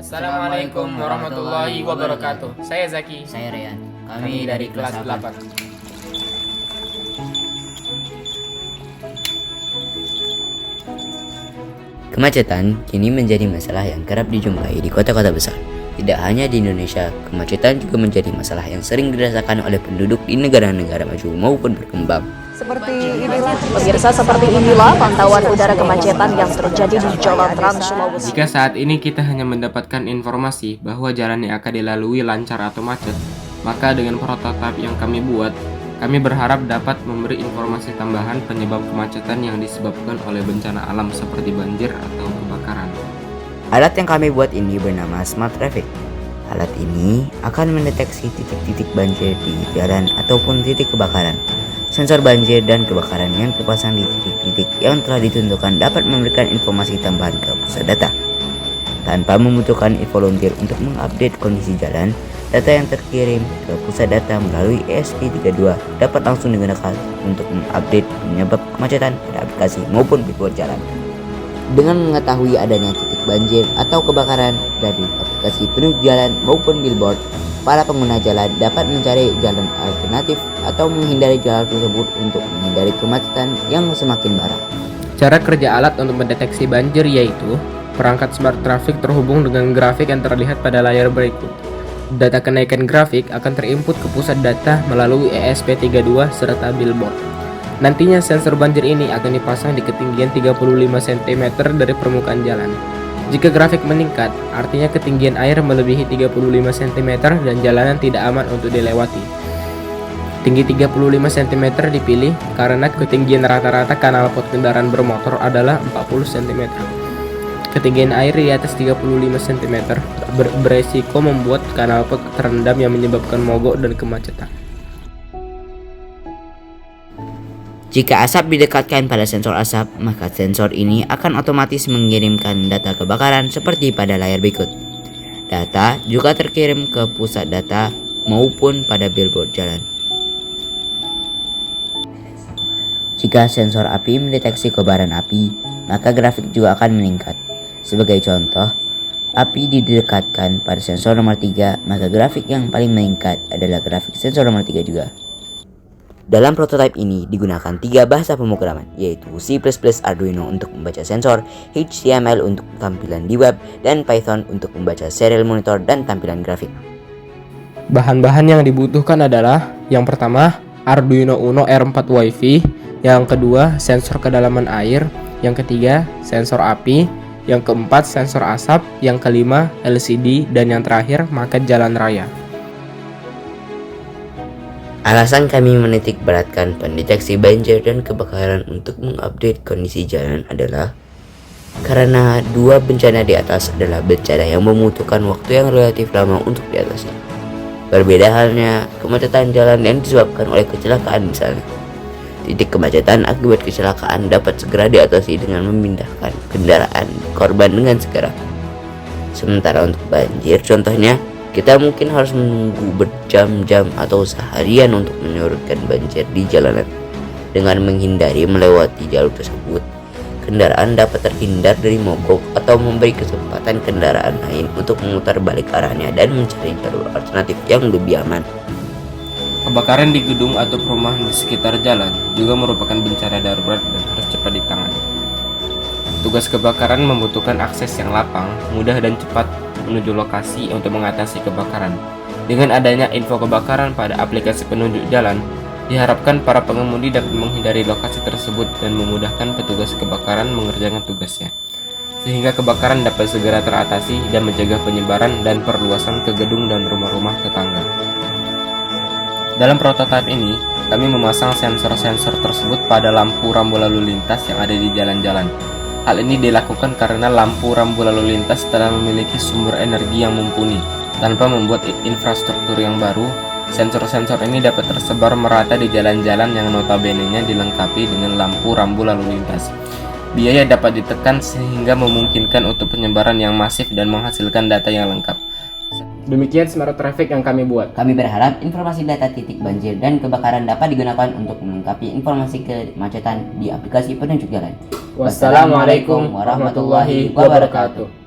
Assalamualaikum warahmatullahi wabarakatuh. Saya Zaki. Saya Reyan. Kami dari kelas 8. Kemacetan kini menjadi masalah yang kerap dijumpai di kota-kota besar. Tidak hanya di Indonesia, kemacetan juga menjadi masalah yang sering dirasakan oleh penduduk di negara-negara maju maupun berkembang. Seperti inilah pantauan udara kemacetan yang terjadi di Jalan Trans Sulawesi. Jika saat ini kita hanya mendapatkan informasi bahwa jalan yang akan dilalui lancar atau macet, maka dengan prototipe yang kami buat, kami berharap dapat memberi informasi tambahan penyebab kemacetan yang disebabkan oleh bencana alam seperti banjir atau kebakaran. Alat yang kami buat ini bernama Smart Traffic. Alat ini akan mendeteksi titik-titik banjir di jalan ataupun titik kebakaran. Sensor banjir dan kebakaran yang terpasang di titik-titik yang telah ditentukan dapat memberikan informasi tambahan ke pusat data. Tanpa membutuhkan volunteer untuk mengupdate kondisi jalan, data yang terkirim ke pusat data melalui ESP32 dapat langsung digunakan untuk mengupdate penyebab kemacetan pada aplikasi maupun billboard jalan. Dengan mengetahui adanya titik banjir atau kebakaran dari aplikasi penunjuk jalan maupun billboard, para pengguna jalan dapat mencari jalan alternatif atau menghindari jalan tersebut untuk menghindari kemacetan yang semakin parah. Cara kerja alat untuk mendeteksi banjir yaitu perangkat Smart Traffic terhubung dengan grafik yang terlihat pada layar berikut. Data kenaikan grafik akan terinput ke pusat data melalui ESP32 serta billboard. Nantinya sensor banjir ini akan dipasang di ketinggian 35 cm dari permukaan jalan. Jika grafik meningkat, artinya ketinggian air melebihi 35 cm dan jalanan tidak aman untuk dilewati. Tinggi 35 cm dipilih karena ketinggian rata-rata kanal pot kendaraan bermotor adalah 40 cm. Ketinggian air di atas 35 cm beresiko membuat kanal pot terendam yang menyebabkan mogok dan kemacetan. Jika asap didekatkan pada sensor asap, maka sensor ini akan otomatis mengirimkan data kebakaran seperti pada layar berikut. Data juga terkirim ke pusat data maupun pada billboard jalan. Jika sensor api mendeteksi kobaran api, maka grafik juga akan meningkat. Sebagai contoh, api didekatkan pada sensor nomor 3, maka grafik yang paling meningkat adalah grafik sensor nomor 3 juga. Dalam prototipe ini digunakan 3 bahasa pemrograman, yaitu C++ Arduino untuk membaca sensor, HTML untuk tampilan di web, dan Python untuk membaca serial monitor dan tampilan grafik. Bahan-bahan yang dibutuhkan adalah yang pertama Arduino Uno R4 Wi-Fi, yang kedua sensor kedalaman air, yang ketiga sensor api, yang keempat sensor asap, yang kelima LCD, dan yang terakhir maket jalan raya. Alasan kami menitik beratkan pendeteksi banjir dan kebakaran untuk mengupdate kondisi jalan adalah karena dua bencana di atas adalah bencana yang membutuhkan waktu yang relatif lama untuk diatasi. Berbeda halnya kemacetan jalan yang disebabkan oleh kecelakaan misalnya. Titik kemacetan akibat kecelakaan dapat segera diatasi dengan memindahkan kendaraan korban dengan segera. Sementara untuk banjir contohnya, kita mungkin harus menunggu berjam-jam atau seharian untuk menyurutkan banjir di jalanan. Dengan menghindari melewati jalur tersebut, kendaraan dapat terhindar dari mogok atau memberi kesempatan kendaraan lain untuk memutar balik arahnya dan mencari jalur alternatif yang lebih aman. Kebakaran di gedung atau perumahan di sekitar jalan juga merupakan bencana darurat dan harus cepat ditangani. Tugas kebakaran membutuhkan akses yang lapang, mudah dan cepat menuju lokasi untuk mengatasi kebakaran. Dengan adanya info kebakaran pada aplikasi penunjuk jalan, diharapkan para pengemudi dapat menghindari lokasi tersebut dan memudahkan petugas kebakaran mengerjakan tugasnya, sehingga kebakaran dapat segera teratasi dan mencegah penyebaran dan perluasan ke gedung dan rumah-rumah tetangga. Dalam prototipe ini, kami memasang sensor-sensor tersebut pada lampu rambu lalu lintas yang ada di jalan-jalan. Hal ini dilakukan karena lampu rambu lalu lintas telah memiliki sumber energi yang mumpuni. Tanpa membuat infrastruktur yang baru, sensor-sensor ini dapat tersebar merata di jalan-jalan yang notabene-nya dilengkapi dengan lampu rambu lalu lintas. Biaya dapat ditekan sehingga memungkinkan untuk penyebaran yang masif dan menghasilkan data yang lengkap. Demikian Smart Traffic yang kami buat. Kami berharap informasi data titik banjir dan kebakaran dapat digunakan untuk melengkapi informasi kemacetan di aplikasi penunjuk jalan. Wassalamualaikum warahmatullahi wabarakatuh.